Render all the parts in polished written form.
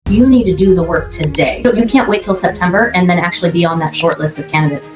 You need to do the work today. You can't wait till September and then actually be on that short list of candidates.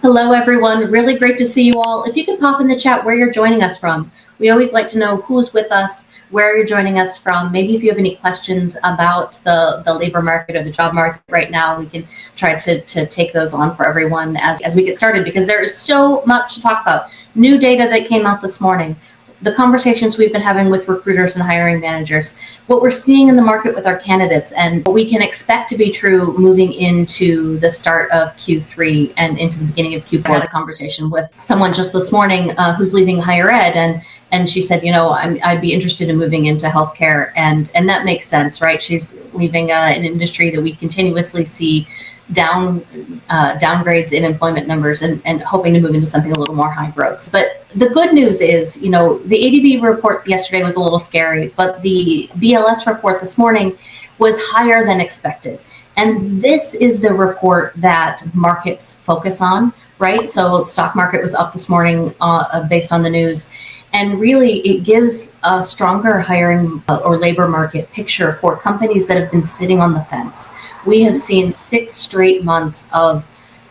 Hello, everyone. Really great to see you all. If you could pop in the chat where you're joining us from. We always like to know who's with us, where you're joining us from. Maybe if you have any questions about the labor market or the job market right now, we can try to take those on for everyone as we get started, because there is so much to talk about. New data that came out this morning, the conversations we've been having with recruiters and hiring managers, what we're seeing in the market with our candidates, and what we can expect to be true moving into the start of Q3 and into the beginning of Q4. I had a conversation with someone just this morning who's leaving higher ed, and she said, I'd be interested in moving into healthcare, and that makes sense, right? She's leaving an industry that we continuously see downgrades in employment numbers, and hoping to move into something a little more high growth. But the good news is, the ADP report yesterday was a little scary, but the BLS report this morning was higher than expected. And this is the report that markets focus on, right? So the stock market was up this morning based on the news. And really, it gives a stronger hiring or labor market picture for companies that have been sitting on the fence. We have seen 6 straight months of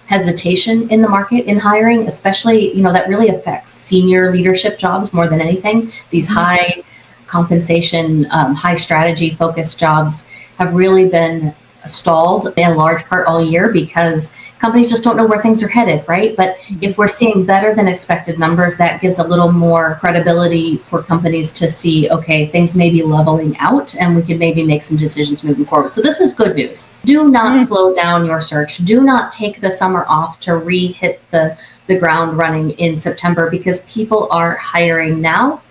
hesitation in the market in hiring, especially, that really affects senior leadership jobs more than anything. These high compensation, high strategy focused jobs have really been stalled in large part all year because companies just don't know where things are headed, right? But if we're seeing better than expected numbers, that gives a little more credibility for companies to see, okay, things may be leveling out and we can maybe make some decisions moving forward. So this is good news. Do not slow down your search. Do not take the summer off to re-hit the ground running in September, because people are hiring now.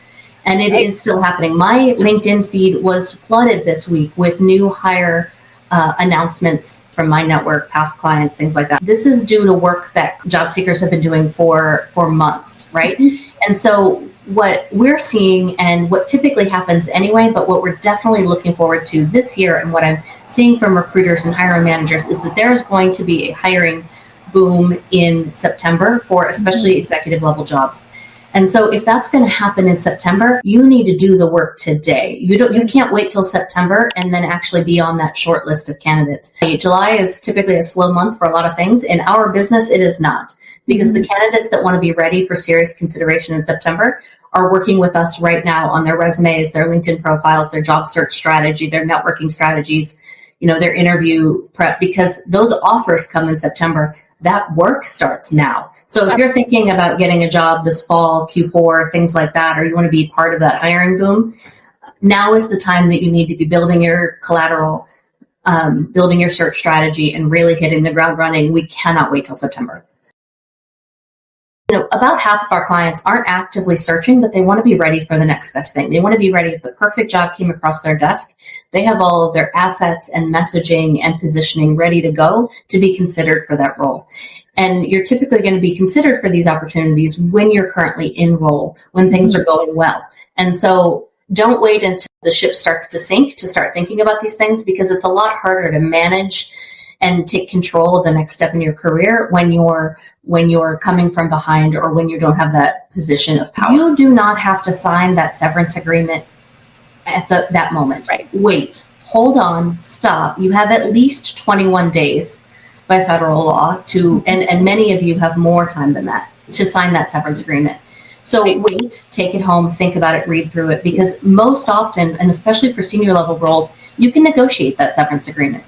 And it is still happening. My LinkedIn feed was flooded this week with new hire announcements from my network, past clients, things like that. This is due to work that job seekers have been doing for months, right? And so what we're seeing, and what typically happens anyway, but what we're definitely looking forward to this year, and what I'm seeing from recruiters and hiring managers, is that there's going to be a hiring boom in September for especially executive level jobs. And so if that's going to happen in September, you need to do the work today. You can't wait till September and then actually be on that short list of candidates. July is typically a slow month for a lot of things. In our business, it is not, because the candidates that want to be ready for serious consideration in September are working with us right now on their resumes, their LinkedIn profiles, their job search strategy, their networking strategies, their interview prep, because those offers come in September. That work starts now. So if you're thinking about getting a job this fall, Q4, things like that, or you want to be part of that hiring boom, now is the time that you need to be building your collateral, building your search strategy, and really hitting the ground running. We cannot wait till September. About half of our clients aren't actively searching, but they want to be ready for the next best thing. They want to be ready if the perfect job came across their desk. They have all of their assets and messaging and positioning ready to go to be considered for that role. And you're typically going to be considered for these opportunities when you're currently in role, when things are going well. And so don't wait until the ship starts to sink to start thinking about these things, because it's a lot harder to manage and take control of the next step in your career when you're coming from behind, or when you don't have that position of power. You do not have to sign that severance agreement at that moment. Right. Wait, hold on, stop. You have at least 21 days by federal law to, and many of you have more time than that, to sign that severance agreement. So wait, take it home, think about it, read through it, because most often, and especially for senior level roles, you can negotiate that severance agreement.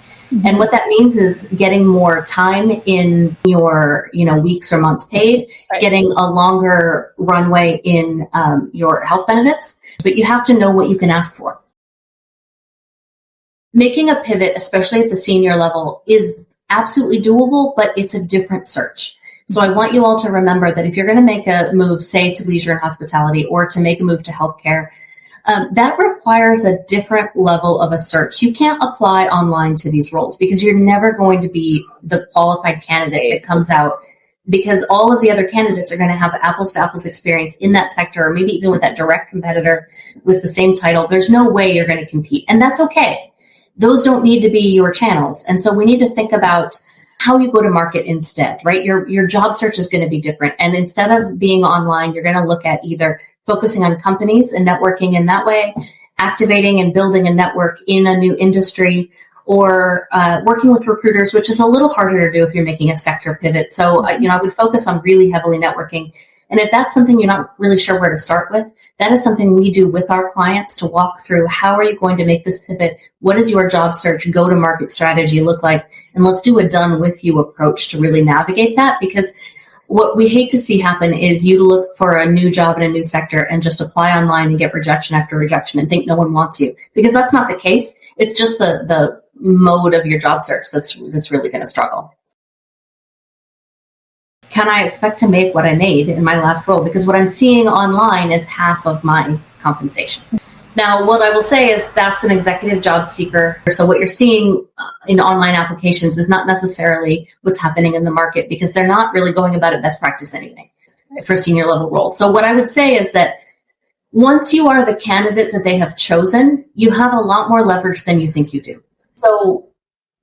And what that means is getting more time in your, weeks or months paid, getting a longer runway in your health benefits, but you have to know what you can ask for. Making a pivot, especially at the senior level, is absolutely doable, but it's a different search. So I want you all to remember that if you're going to make a move, say to leisure and hospitality, or to make a move to healthcare, that requires a different level of a search. You can't apply online to these roles, because you're never going to be the qualified candidate that comes out, because all of the other candidates are going to have apples to apples experience in that sector, or maybe even with that direct competitor with the same title. There's no way you're going to compete, and that's okay. Those don't need to be your channels. And so we need to think about how you go to market instead, right? Your job search is going to be different. And instead of being online, you're going to look at either focusing on companies and networking in that way, activating and building a network in a new industry, or working with recruiters, which is a little harder to do if you're making a sector pivot. So, I would focus on really heavily networking. And if that's something you're not really sure where to start with, that is something we do with our clients to walk through. How are you going to make this pivot? What does your job search go-to-market strategy look like? And let's do a done with you approach to really navigate that, because what we hate to see happen is you look for a new job in a new sector and just apply online and get rejection after rejection and think no one wants you, because that's not the case. It's just the mode of your job search that's really going to struggle. Can I expect to make what I made in my last role? Because what I'm seeing online is half of my compensation. Now, what I will say is that's an executive job seeker. So what you're seeing in online applications is not necessarily what's happening in the market, because they're not really going about it best practice anyway for senior level roles. So what I would say is that once you are the candidate that they have chosen, you have a lot more leverage than you think you do. So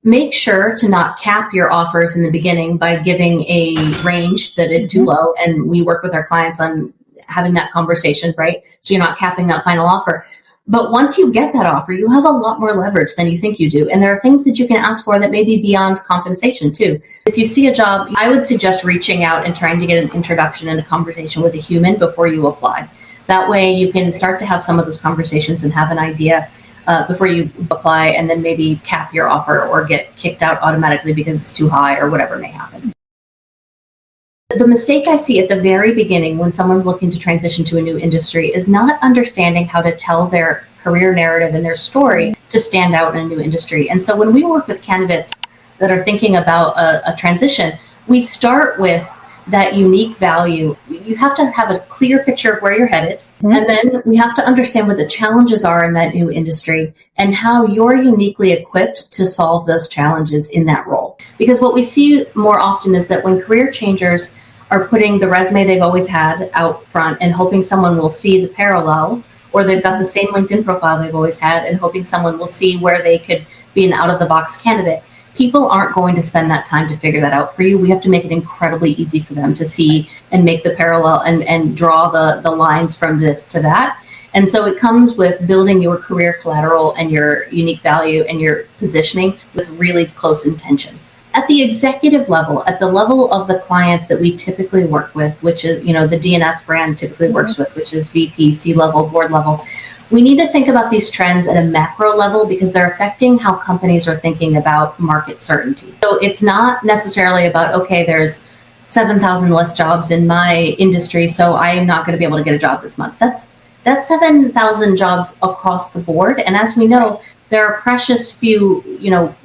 make sure to not cap your offers in the beginning by giving a range that is too low. And we work with our clients on having that conversation, right? So you're not capping that final offer. But once you get that offer, you have a lot more leverage than you think you do. And there are things that you can ask for that may be beyond compensation too. If you see a job, I would suggest reaching out and trying to get an introduction and a conversation with a human before you apply. That way you can start to have some of those conversations and have an idea before you apply, and then maybe cap your offer or get kicked out automatically because it's too high or whatever may happen. The mistake I see at the very beginning when someone's looking to transition to a new industry is not understanding how to tell their career narrative and their story to stand out in a new industry. And so when we work with candidates that are thinking about a transition, we start with that unique value. You have to have a clear picture of where you're headed. And then we have to understand what the challenges are in that new industry and how you're uniquely equipped to solve those challenges in that role. Because what we see more often is that when career changers are putting the resume they've always had out front and hoping someone will see the parallels, or they've got the same LinkedIn profile they've always had and hoping someone will see where they could be an out-of-the-box candidate, people aren't going to spend that time to figure that out for you. We have to make it incredibly easy for them to see and make the parallel and draw the lines from this to that. And so it comes with building your career collateral and your unique value and your positioning with really close intention. At the executive level, at the level of the clients that we typically work with, which is, the DNS brand typically works with, which is VP, C-level, board level, we need to think about these trends at a macro level because they're affecting how companies are thinking about market certainty. So it's not necessarily about, okay, there's 7,000 less jobs in my industry, so I am not going to be able to get a job this month. That's 7,000 jobs across the board. And as we know, there are precious few,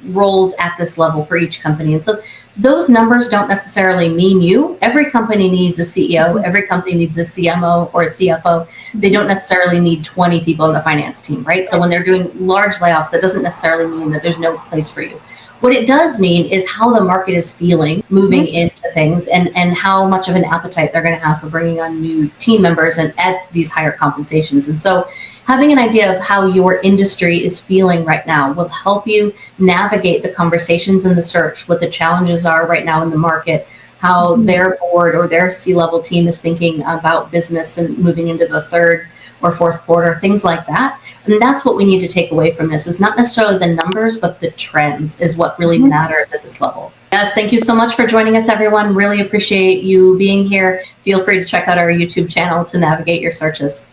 roles at this level for each company. And so those numbers don't necessarily mean you. Every company needs a CEO. Every company needs a CMO or a CFO. They don't necessarily need 20 people in the finance team, right? So when they're doing large layoffs, that doesn't necessarily mean that there's no place for you. What it does mean is how the market is feeling moving into things and how much of an appetite they're going to have for bringing on new team members and at these higher compensations. And so having an idea of how your industry is feeling right now will help you navigate the conversations in the search, what the challenges are right now in the market, how their board or their C-level team is thinking about business and moving into the third or fourth quarter, things like that. And that's what we need to take away from this, is not necessarily the numbers, but the trends is what really matters at this level. Yes, thank you so much for joining us, everyone. Really appreciate you being here. Feel free to check out our YouTube channel to navigate your searches.